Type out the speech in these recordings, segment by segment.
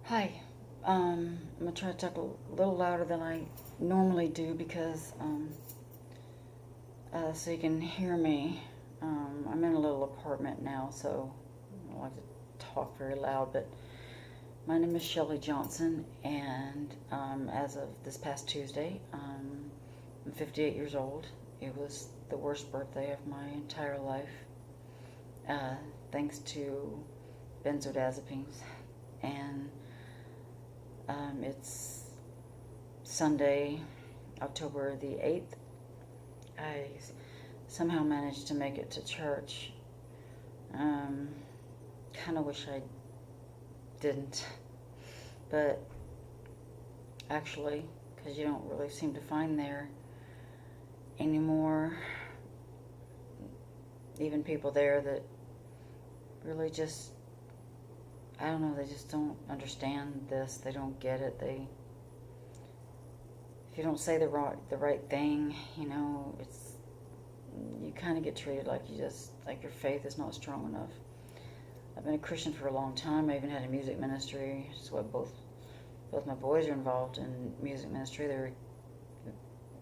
Hi. I'm gonna try to talk a little louder than I normally do because so you can hear me. I'm in a little apartment now, so I don't like to talk very loud. But my name is Shelley Johnson, and as of this past Tuesday, I'm 58 years old. It was the worst birthday of my entire life, uh, thanks to benzodiazepines, and it's Sunday, October the 8th. I somehow managed to make it to church. Um, kind of wish I didn't, but actually, because you don't really seem to find there anymore, even people there that really just, I don't know, they just don't understand this. They don't get it. If you don't say the right thing, it's you kind of get treated like like your faith is not strong enough. I've been a Christian for a long time. I even had a music ministry. It's what both my boys are involved in music ministry. They're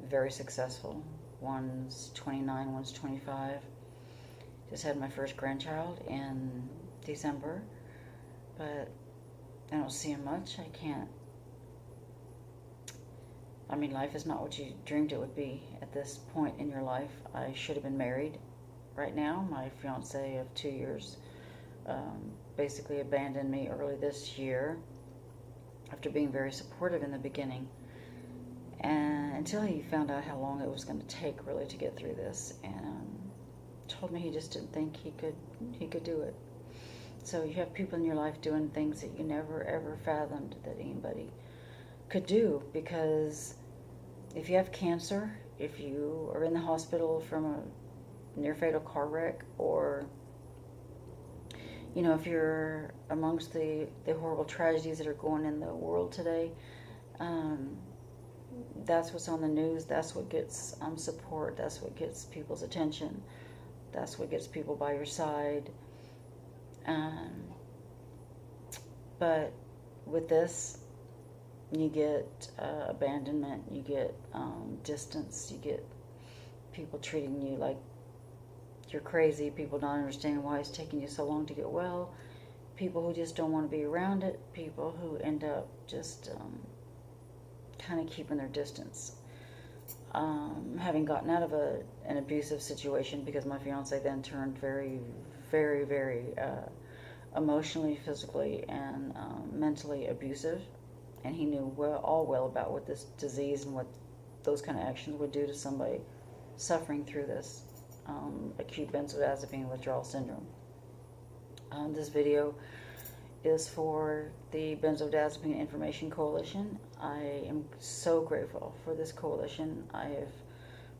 very successful. One's 29, one's 25. Just had my first grandchild in December, but I don't see him much. I mean, life is not what you dreamed it would be at this point in your life. I should have been married right now. My fiance of 2 years basically abandoned me early this year after being very supportive in the beginning, and until he found out how long it was going to take really to get through this, and told me he just didn't think he could do it. So you have people in your life doing things that you never ever fathomed that anybody could do, because if you have cancer, if you are in the hospital from a near fatal car wreck, or if you're amongst the horrible tragedies that are going in the world today, um, that's what's on the news. That's what gets support. That's what gets people's attention. That's what gets people by your side. Um, but with this, you get abandonment, you get distance, you get people treating you like you're crazy, people not understanding why it's taking you so long to get well, people who just don't want to be around it, people who end up just kind of keeping their distance. Having gotten out of an abusive situation, because my fiance then turned very, very, very emotionally, physically, and mentally abusive, and he knew all well about what this disease and what those kind of actions would do to somebody suffering through this acute benzodiazepine withdrawal syndrome. This video is for the Benzodiazepine Information Coalition. I am so grateful for this coalition. I have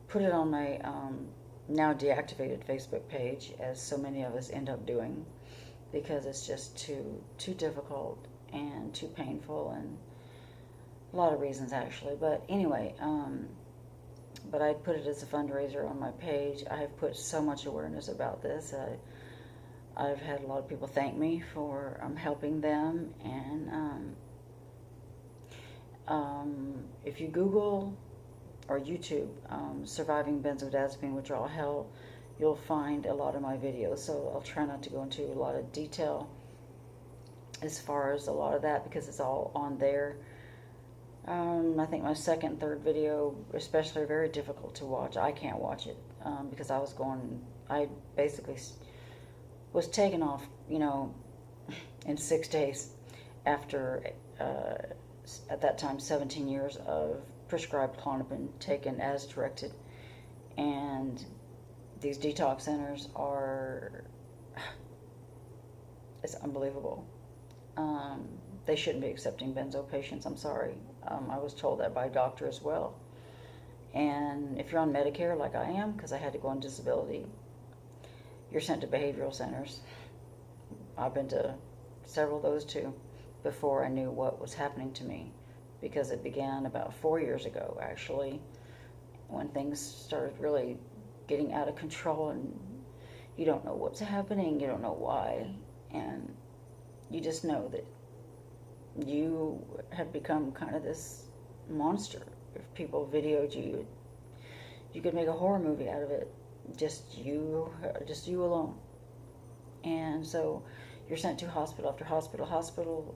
put it on my now deactivated Facebook page, as so many of us end up doing, because it's just too difficult and too painful, and a lot of reasons actually. But anyway, but I put it as a fundraiser on my page. I have put so much awareness about this. I've had a lot of people thank me for helping them, and if you Google or YouTube surviving benzodiazepine withdrawal hell, you'll find a lot of my videos. So I'll try not to go into a lot of detail as far as a lot of that, because it's all on there. I think my second, third video especially are very difficult to watch. I can't watch it because I basically was taken off, in 6 days after, at that time, 17 years of prescribed Klonopin taken as directed. And these detox centers it's unbelievable. They shouldn't be accepting benzo patients, I'm sorry. I was told that by a doctor as well. And if you're on Medicare like I am, because I had to go on disability, you're sent to behavioral centers. I've been to several of those too before I knew what was happening to me, because it began about 4 years ago, actually, when things started really getting out of control, and you don't know what's happening, you don't know why, and you just know that you had become kind of this monster. If people videoed you, you could make a horror movie out of it. Just you alone. And so you're sent to hospital after hospital,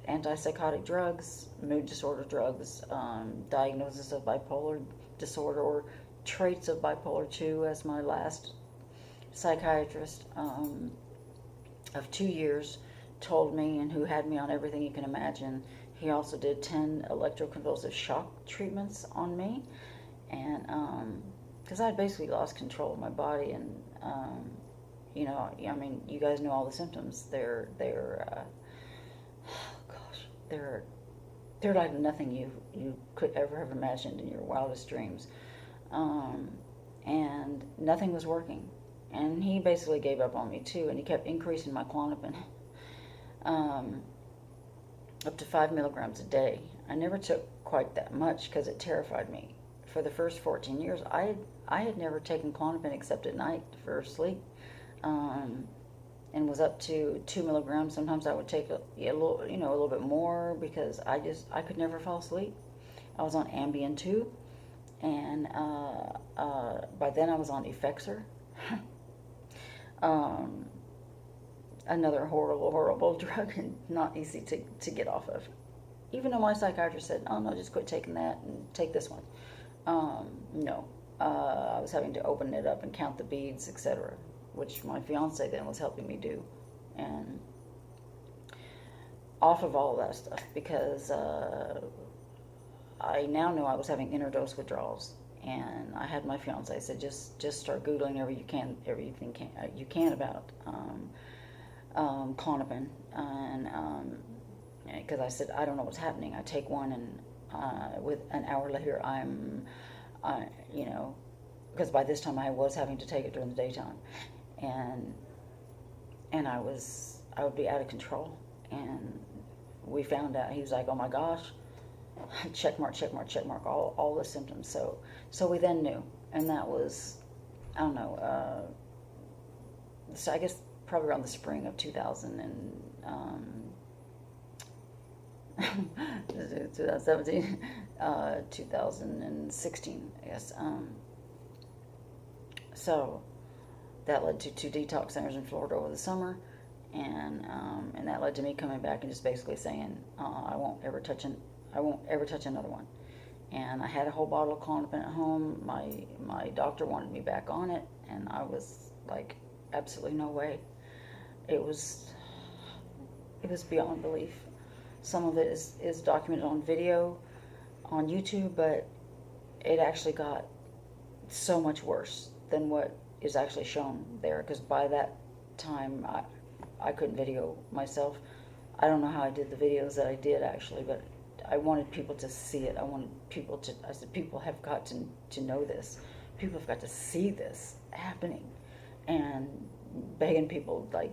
antipsychotic drugs, mood disorder drugs, diagnosis of bipolar disorder or traits of bipolar 2, as my last psychiatrist of 2 years told me, and who had me on everything you can imagine. He also did 10 electroconvulsive shock treatments on me, and because I had basically lost control of my body, and you know, I mean, you guys know all the symptoms. They're they're like nothing you could ever have imagined in your wildest dreams, and nothing was working. And he basically gave up on me too, and he kept increasing my Klonopin up to 5 milligrams a day. I never took quite that much because it terrified me. For the first 14 years, I had never taken Klonopin except at night for sleep, and was up to 2 milligrams. Sometimes I would take a little bit more because I could never fall asleep. I was on Ambien too, and by then I was on Effexor. Another horrible drug and not easy to get off of. Even though my psychiatrist said, oh no, just quit taking that and take this one. No, I was having to open it up and count the beads, etc., which my fiance then was helping me do. And off of all of that stuff, because I now know I was having interdose withdrawals. And I had my fiance said, just start Googling everything you can about Klonopin, and because I said, I don't know what's happening. I take one, and with an hour later, because by this time I was having to take it during the daytime, and I would be out of control. And we found out, he was like, oh my gosh, check mark, all the symptoms. So we then knew, and that was, I don't know, so I guess probably around the spring of 2017, 2016, I guess. So that led to 2 detox centers in Florida over the summer, and that led to me coming back and just basically saying, I won't ever touch another one. And I had a whole bottle of Klonopin at home. My doctor wanted me back on it, and I was like, absolutely no way. It was beyond belief. Some of it is documented on video on YouTube, but it actually got so much worse than what is actually shown there, because by that time I couldn't video myself. I don't know how I did the videos that I did actually, but I wanted people to see it. I said, people have got to know this. People have got to see this happening. And begging people, like,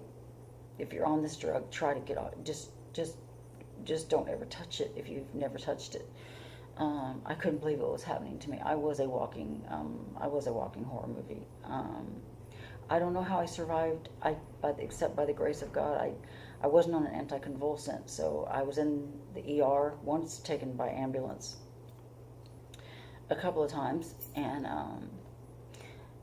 if you're on this drug, try to get off. Just don't ever touch it if you've never touched it. I couldn't believe what was happening to me. I was a walking horror movie. I don't know how I survived. Except by the grace of God. I wasn't on an anticonvulsant, so I was in the ER once, taken by ambulance a couple of times, and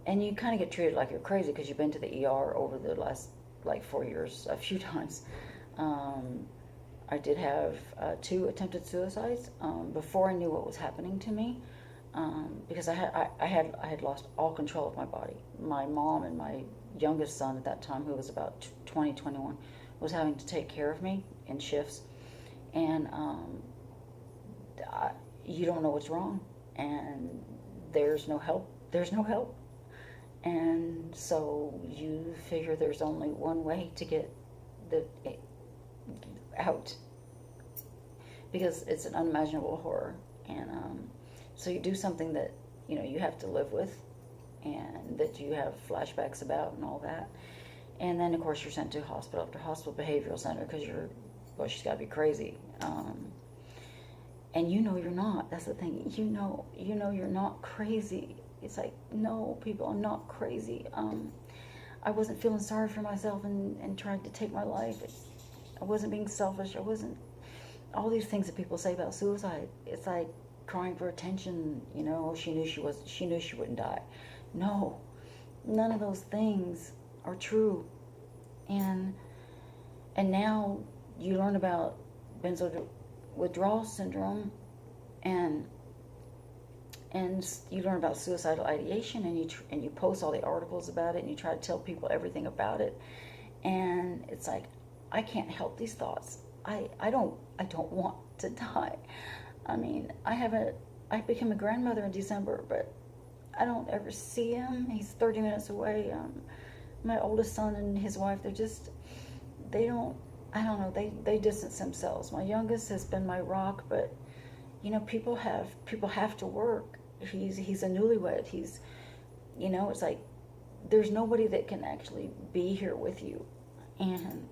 you kind of get treated like you're crazy because you've been to the ER over the last 4 years a few times. I did have 2 attempted suicides before I knew what was happening to me, because I had lost all control of my body. My mom and my youngest son at that time, who was about 21, was having to take care of me in shifts, and you don't know what's wrong, and there's no help, and so you figure there's only one way to get out, because it's an unimaginable horror, and so you do something that you have to live with, and that you have flashbacks about and all that. And then, of course, you're sent to hospital after hospital, behavioral center, because she's got to be crazy. And you're not. That's the thing. You're not crazy. It's like, no, people, I'm not crazy. I wasn't feeling sorry for myself and tried to take my life. I wasn't being selfish. I wasn't all these things that people say about suicide. It's like crying for attention. She knew she wouldn't die. No, none of those things are true. And now you learn about benzo withdrawal syndrome, and you learn about suicidal ideation, and you post all the articles about it, and you try to tell people everything about it, and it's like, I can't help these thoughts. I don't want to die. I mean, I became a grandmother in December, but I don't ever see him. He's 30 minutes away. My oldest son and his wife, they don't, I don't know, they distance themselves. My youngest has been my rock, but people have to work. He's a newlywed. It's like there's nobody that can actually be here with you, and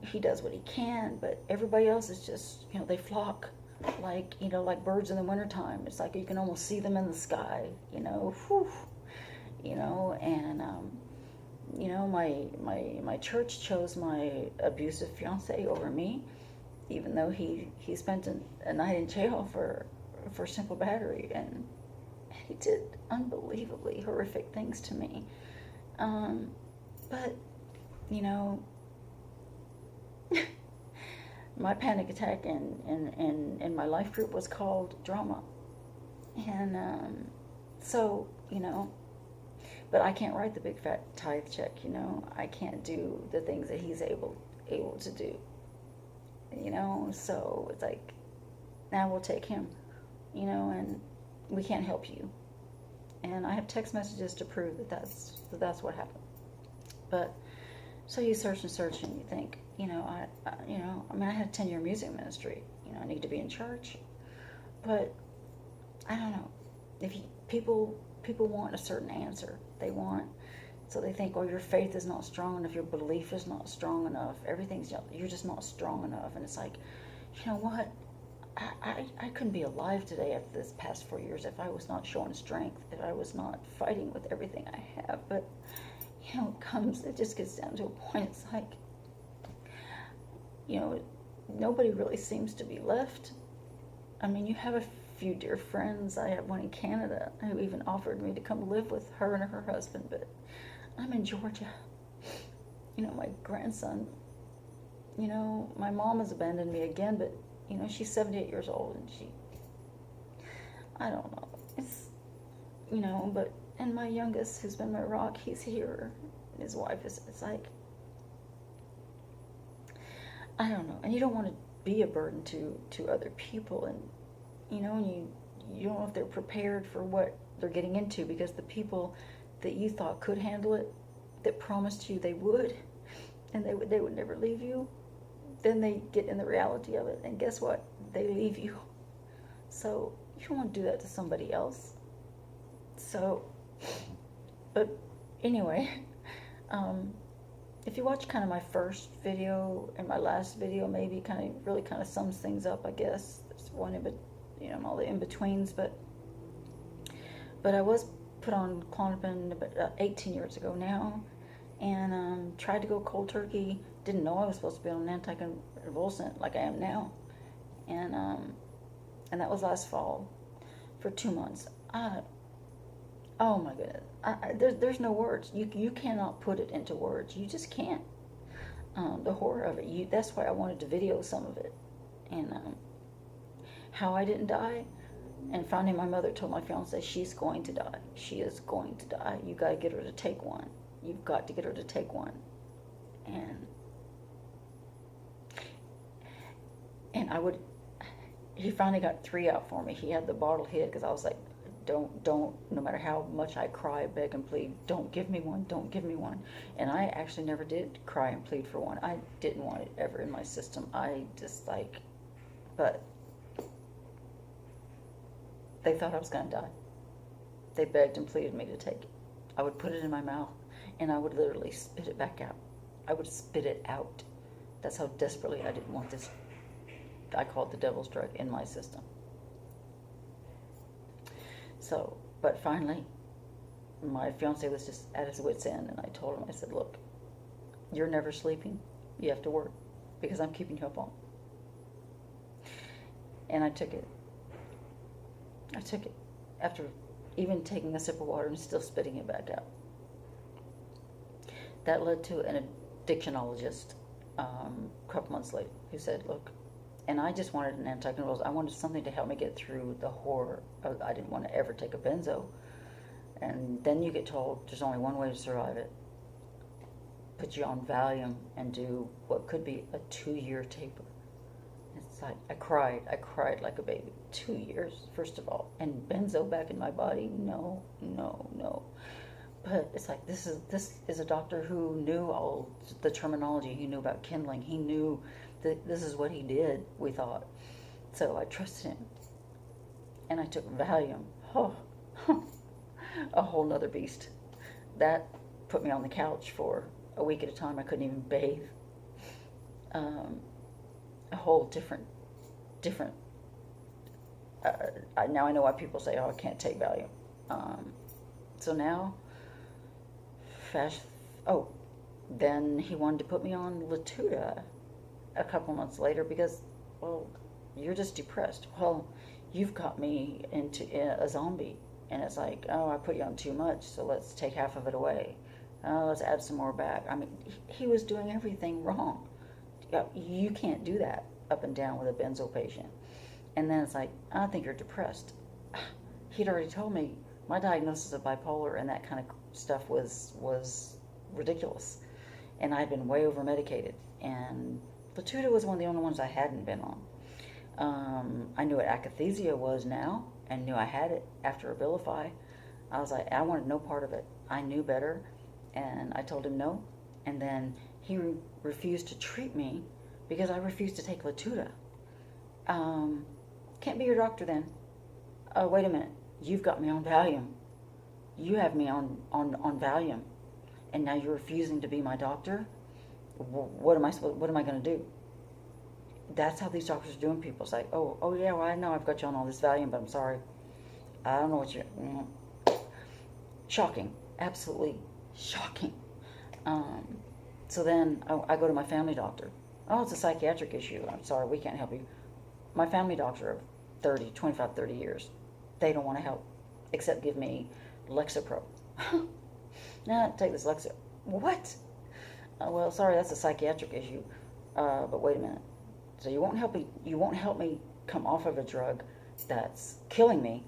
he does what he can, but everybody else is just, they flock like birds in the wintertime. It's like you can almost see them in the sky, whew, and my church chose my abusive fiance over me, even though he spent a night in jail for simple battery, and he did unbelievably horrific things to me. But my panic attack in my life group was called drama, and so but I can't write the big fat tithe check. I can't do the things that he's able to do. So it's like, now we'll take him, and we can't help you. And I have text messages to prove that that's what happened. But so you search and you think, I had a 10-year music ministry. I need to be in church, but I don't know. People want a certain answer. So they think, your faith is not strong enough, your belief is not strong enough, you're just not strong enough. And it's like, you know what? I couldn't be alive today after this past 4 years if I was not showing strength, if I was not fighting with everything I have. But it just gets down to a point. It's like, nobody really seems to be left. I mean, you have a few dear friends. I have one in Canada who even offered me to come live with her and her husband, but I'm in Georgia. My grandson, my mom has abandoned me again, but she's 78 years old, and I don't know. It's, and my youngest, who's been my rock, he's here, and his wife it's like, I don't know. And you don't want to be a burden to other people, and you don't know if they're prepared for what they're getting into, because the people that you thought could handle it, that promised you they would, and they would never leave you, then they get in the reality of it, and guess what? They leave you. So you don't want to do that to somebody else. So, but anyway, if you watch kind of my first video and my last video, maybe really sums things up, I guess. There's one all the in-betweens, but I was put on Klonopin about 18 years ago now, and tried to go cold turkey. Didn't know I was supposed to be on an anticonvulsant like I am now, and that was last fall for 2 months. Oh my goodness, there's no words. You cannot put it into words. You just can't. The horror of it. That's why I wanted to video some of it, and how I didn't die. And finally, my mother told my fiance, she's going to die. She is going to die. You got to get her to take one. You've got to get her to take one. And he finally got 3 out for me. He had the bottle hid, because I was like, don't, no matter how much I cry, beg and plead, don't give me one, don't give me one. And I actually never did cry and plead for one. I didn't want it ever in my system. But they thought I was going to die. They begged and pleaded me to take it. I would put it in my mouth, and I would literally spit it back out. I would spit it out. That's how desperately I didn't want this, I call it the devil's drug, in my system. So, but finally, my fiance was just at his wit's end, and I told him, I said, look, you're never sleeping. You have to work, because I'm keeping you up on. And I took it. I took it after even taking a sip of water and still spitting it back out. That led to an addictionologist a couple months later who said, look, and I just wanted an anticonvulsant. I wanted something to help me get through the horror. I didn't want to ever take a benzo. And then you get told there's only one way to survive it. Put you on Valium and do what could be a 2-year taper. It's like, I cried like a baby. 2 years, first of all. And benzo back in my body? No. But it's like, this is a doctor who knew all the terminology. He knew about kindling. He knew that this is what he did, we thought. So I trusted him. And I took Valium. Oh, a whole nother beast. That put me on the couch for a week at a time. I couldn't even bathe. A whole different. Now I know why people say, "Oh, I can't take Valium." So now, then he wanted to put me on Latuda a couple months later because, well, you're just depressed. Well, you've got me into a zombie, and it's like, oh, I put you on too much, so let's take half of it away. Let's add some more back. I mean, he was doing everything wrong. You can't do that up and down with a benzo patient. And then it's like, I think you're depressed. He'd already told me my diagnosis of bipolar and that kind of stuff was ridiculous. And I'd been way over medicated. And Latuda was one of the only ones I hadn't been on. I knew what akathisia was now and knew I had it after Abilify. I was like, I wanted no part of it. I knew better. And I told him no. And then he refused to treat me because I refused to take Latuda. Can't be your doctor then. Oh, wait a minute. You've got me on Valium. You have me on Valium. And now you're refusing to be my doctor? What am I going to do? That's how these doctors are doing people. It's like, oh yeah, well, I know I've got you on all this Valium, but I'm sorry. I don't know what you're... Shocking. Absolutely shocking. So then I go to my family doctor. Oh, it's a psychiatric issue. I'm sorry, we can't help you. My family doctor of 25, 30 years, they don't want to help except give me Lexapro. Nah, take this Lexapro. What? Well, sorry, that's a psychiatric issue. But wait a minute. So you won't help me come off of a drug that's killing me,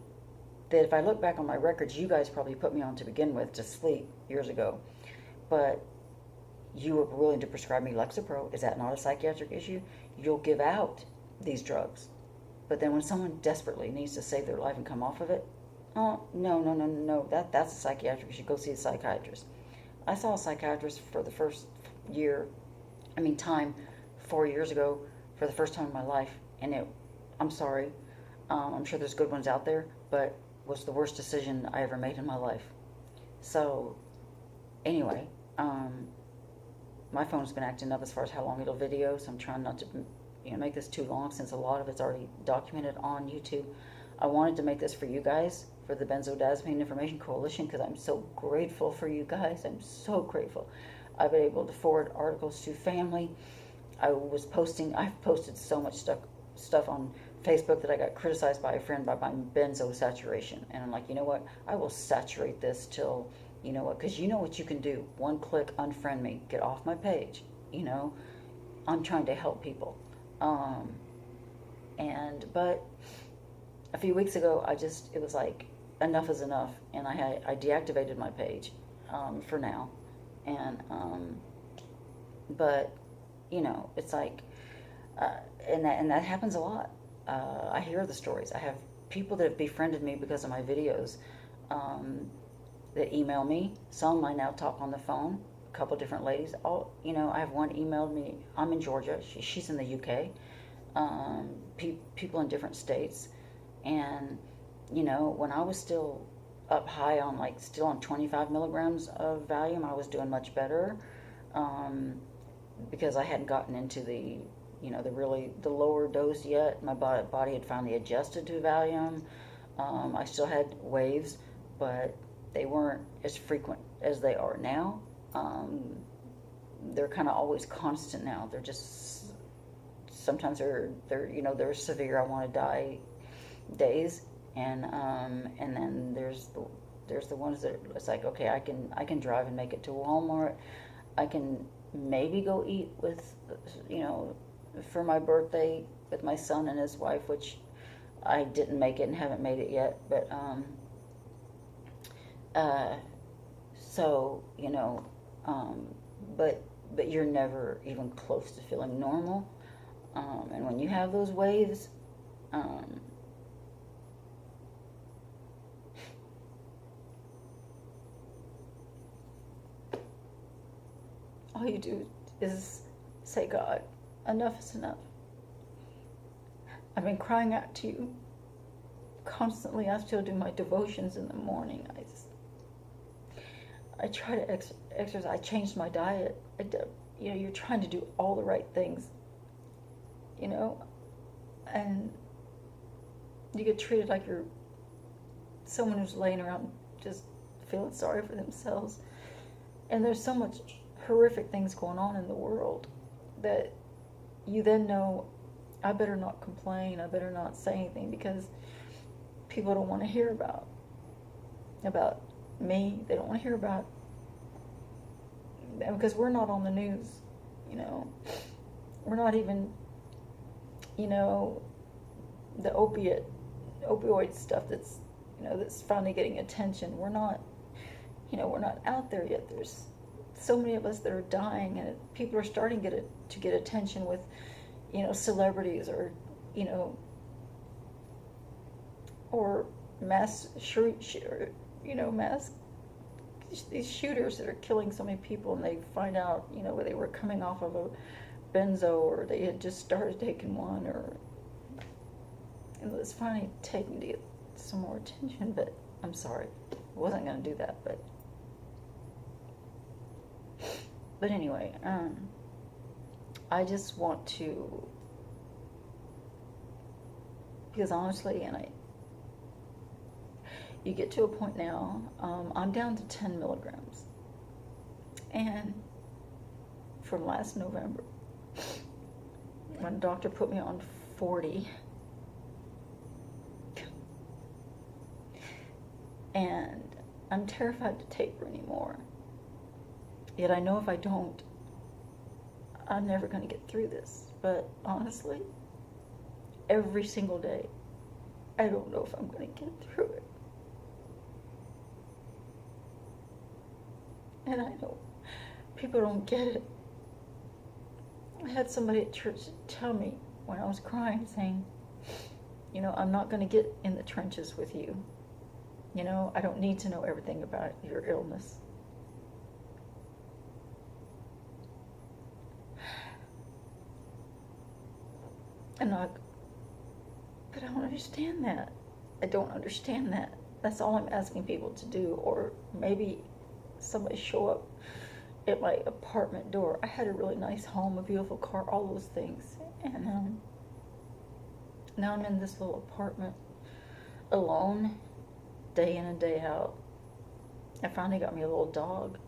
that if I look back on my records, you guys probably put me on to begin with to sleep years ago. But you were willing to prescribe me Lexapro. Is that not a psychiatric issue? You'll give out these drugs. But then when someone desperately needs to save their life and come off of it, oh, no. That's a psychiatric issue. Go see a psychiatrist. I saw a psychiatrist for the first time, 4 years ago, for the first time in my life. And I'm sorry, I'm sure there's good ones out there, but was the worst decision I ever made in my life. So, anyway, my phone's been acting up as far as how long it'll video, so I'm trying not to make this too long since a lot of it's already documented on YouTube. I wanted to make this for you guys, for the Benzodiazepine Information Coalition, because I'm so grateful for you guys. I'm so grateful. I've been able to forward articles to family. I've posted so much stuff on Facebook that I got criticized by a friend by my benzo saturation. And I'm like, you know what? I will saturate this till, you know what? Because you know what you can do. One click, unfriend me. Get off my page. I'm trying to help people. But a few weeks ago, it was like, enough is enough. And I deactivated my page for now. And, but, it's like, and that happens a lot. I hear the stories. I have people that have befriended me because of my videos that email me. Some I now talk on the phone. A couple different ladies. I have one emailed me. I'm in Georgia. She's in the UK. People in different states. And, when I was still up high on still on 25 milligrams of Valium, I was doing much better because I hadn't gotten into the lower dose yet. My body had finally adjusted to Valium. I still had waves, but they weren't as frequent as they are now. They're kind of always constant now. They're just sometimes they're severe, I want to die days, and then there's the ones that it's like, okay, I can drive and make it to Walmart. I can maybe go eat with, for my birthday with my son and his wife, which I didn't make it and haven't made it yet, but so but you're never even close to feeling normal, and when you have those waves, all you do is say, God, enough is enough. I've been crying out to you constantly. I still do my devotions in the morning. I try to exercise. I changed my diet. You're trying to do all the right things, and you get treated like you're someone who's laying around just feeling sorry for themselves. And there's so much horrific things going on in the world that you then know, I better not complain, I better not say anything, because people don't want to hear about me. They don't want to hear about, because we're not on the news, we're not even, the opioid stuff that's finally getting attention. We're not out there yet. There's so many of us that are dying, and people are starting to get attention with, celebrities or mass these shooters that are killing so many people, and they find out, where they were coming off of a Benzo, or they had just started taking one, or it's finally taking to get some more attention. But I'm sorry, I wasn't going to do that, but anyway, I just want to, because honestly, you get to a point now, I'm down to 10 milligrams, and from last November, when the doctor put me on 40, and I'm terrified to taper anymore. Yet I know if I don't, I'm never going to get through this. But honestly, every single day, I don't know if I'm going to get through it. And I know people don't get it. I had somebody at church tell me when I was crying, saying, I'm not going to get in the trenches with you. I don't need to know everything about your illness. But I don't understand that. I don't understand that. That's all I'm asking people to do. Or maybe somebody show up at my apartment door. I had a really nice home, a beautiful car, all those things. And now I'm in this little apartment alone, day in and day out. I finally got me a little dog.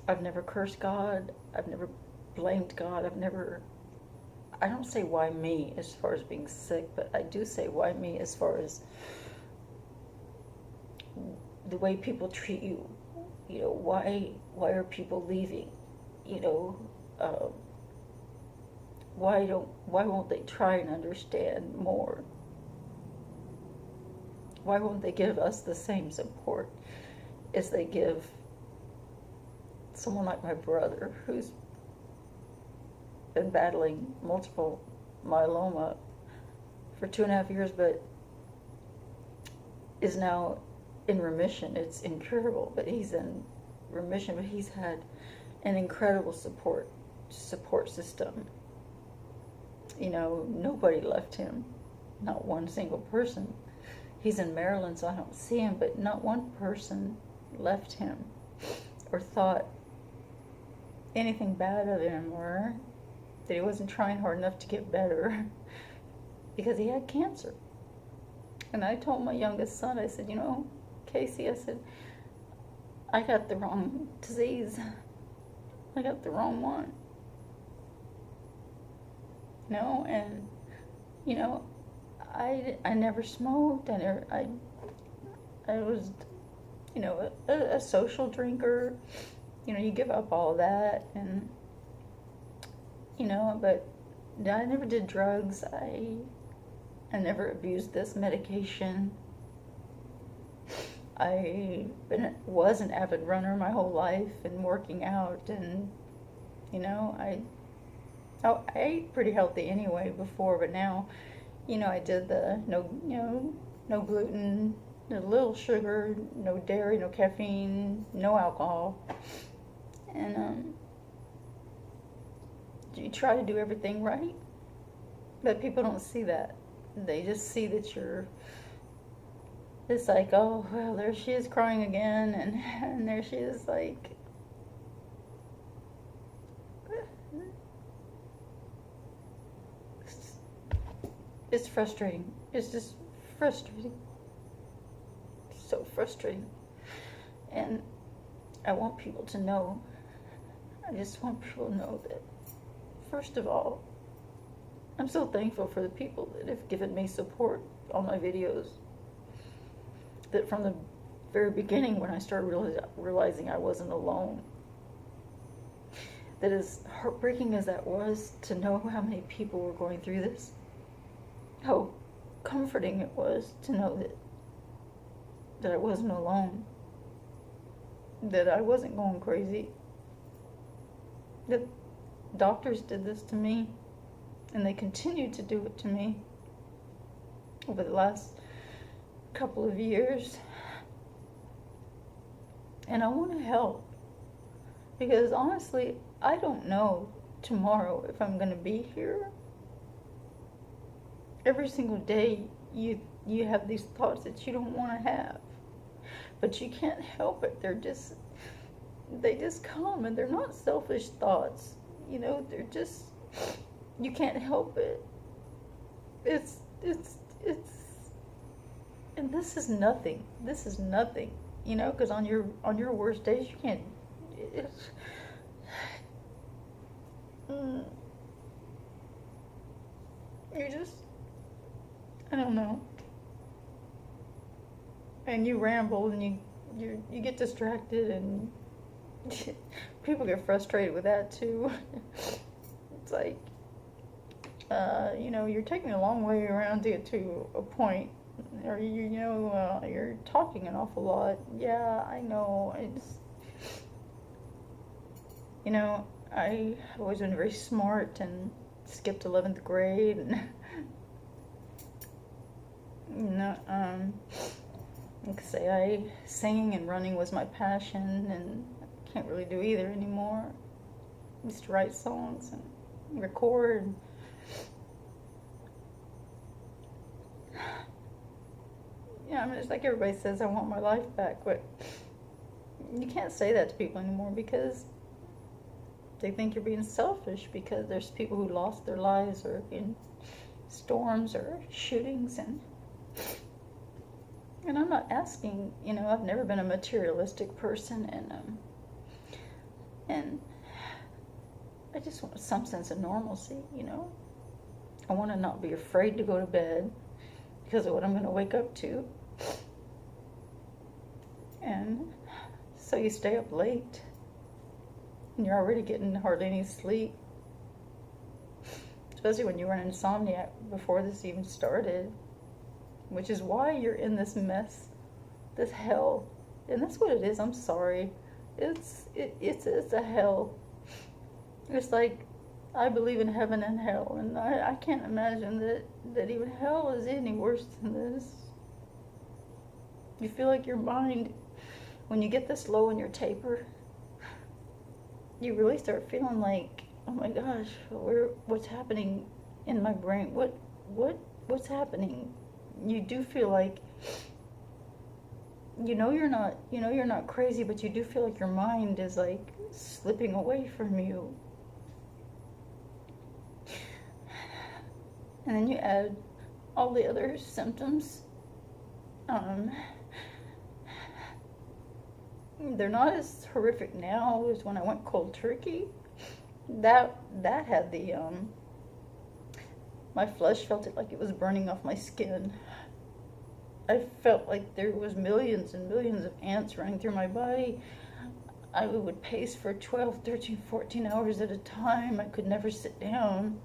I've never cursed God. I've never blamed God. I don't say why me as far as being sick, but I do say why me as far as the way people treat you. Why are people leaving? Why won't they try and understand more? Why won't they give us the same support as they give someone like my brother, who's been battling multiple myeloma for 2.5 years, but is now in remission. It's incurable, but he's in remission. But he's had an incredible support system. Nobody left him, not one single person. He's in Maryland, so I don't see him, but not one person left him or thought anything bad of him, or that he wasn't trying hard enough to get better, because he had cancer. And I told my youngest son, I said, Casey, I said, I got the wrong disease. I got the wrong one. And, I never smoked. I was, a social drinker. You give up all that, and, but I never did drugs. I never abused this medication. Was an avid runner my whole life and working out, and, I ate pretty healthy anyway before, but now, I did the no gluten, no little sugar, no dairy, no caffeine, no alcohol, and you try to do everything right, but people don't see that. They just see that it's like, oh, well, there she is crying again, and there she is, like, it's frustrating. It's just frustrating. So frustrating. And I want people to know, I just want people to know that, first of all, I'm so thankful for the people that have given me support on my videos. That from the very beginning, when I started realizing I wasn't alone, that as heartbreaking as that was to know how many people were going through this, how comforting it was to know that I wasn't alone, that I wasn't going crazy, that doctors did this to me, and they continue to do it to me over the last couple of years. And I want to help, because honestly, I don't know tomorrow if I'm going to be here. Every single day you have these thoughts that you don't want to have, but you can't help it. They just come, and they're not selfish thoughts. They're just, you can't help it. It's and this is nothing. This is nothing, because on your worst days, you can't, you just, I don't know. And you ramble, and you get distracted, and people get frustrated with that too. It's like, you're taking a long way around to get to a point, or you're talking an awful lot. Yeah, I know. I've always been very smart and skipped 11th grade, and like I say, singing and running was my passion, and I can't really do either anymore. I used to write songs and record. It's like everybody says, I want my life back, but you can't say that to people anymore, because they think you're being selfish, because there's people who lost their lives, or in storms or shootings, and I'm not asking, I've never been a materialistic person, and I just want some sense of normalcy, I want to not be afraid to go to bed because of what I'm going to wake up to. And so you stay up late, and you're already getting hardly any sleep, especially when you were an insomniac before this even started, which is why you're in this mess, this hell. And that's what it is. I'm sorry. It's a hell. It's like, I believe in heaven and hell, and I can't imagine that even hell is any worse than this. You feel like your mind, when you get this low in your taper, you really start feeling like, oh my gosh, what's happening in my brain? What's happening? You do feel like, you're not crazy, but you do feel like your mind is like slipping away from you. And then you add all the other symptoms. They're not as horrific now as when I went cold turkey. That had the my flesh felt it like it was burning off my skin. I felt like there was millions and millions of ants running through my body. I would pace for 12, 13, 14 hours at a time. I could never sit down.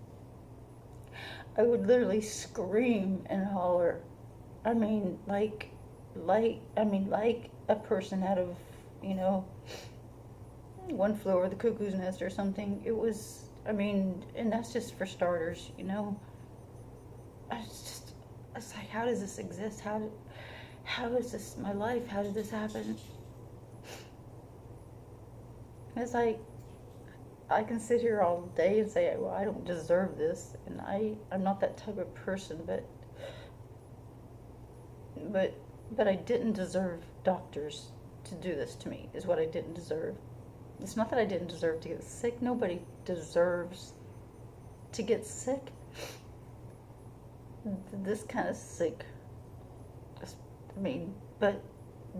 I would literally scream and holler. I mean, like a person out of, One Flew Over the Cuckoo's Nest or something. It was, and that's just for starters, It's like, how does this exist? How is this my life? How did this happen? It's like, I can sit here all day and say, well, I don't deserve this, and I'm not that type of person, but I didn't deserve doctors to do this to me, is what I didn't deserve. It's not that I didn't deserve to get sick. Nobody deserves to get sick. This kind of sick. But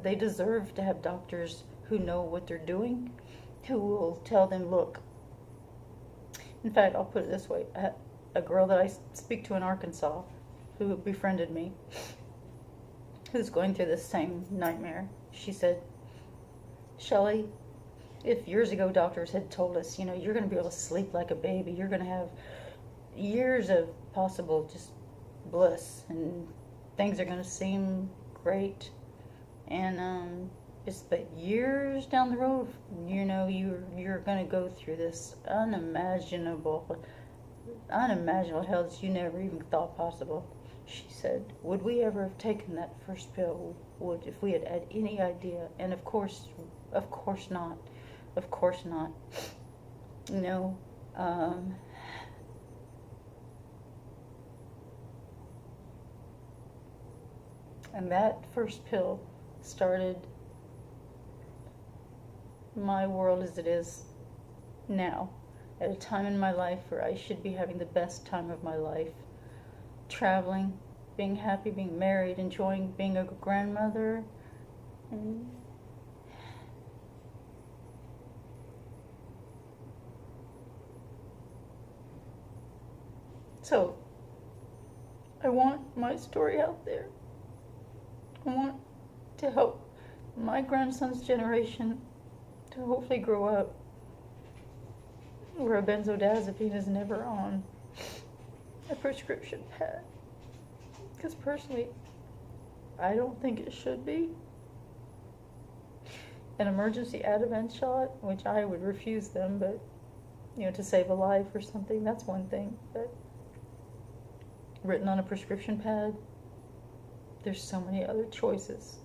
they deserve to have doctors who know what they're doing, who will tell them, look. In fact, I'll put it this way. A girl that I speak to in Arkansas who befriended me, who's going through this same nightmare, she said, Shelley, if years ago doctors had told us, you're going to be able to sleep like a baby, you're going to have years of possible just bliss, and things are going to seem great, and but years down the road, you're going to go through this unimaginable hell that you never even thought possible. She said, would we ever have taken that first pill? If we had any idea? And of course not. Of course not. And that first pill started my world as it is now, at a time in my life where I should be having the best time of my life, traveling, being happy, being married, enjoying being a grandmother, and so I want my story out there. I want to help my grandson's generation to hopefully grow up where a benzodiazepine is never on a prescription pad. Because personally, I don't think it should be. An emergency Ativan shot, which I would refuse them, but, to save a life or something, that's one thing. But written on a prescription pad, there's so many other choices.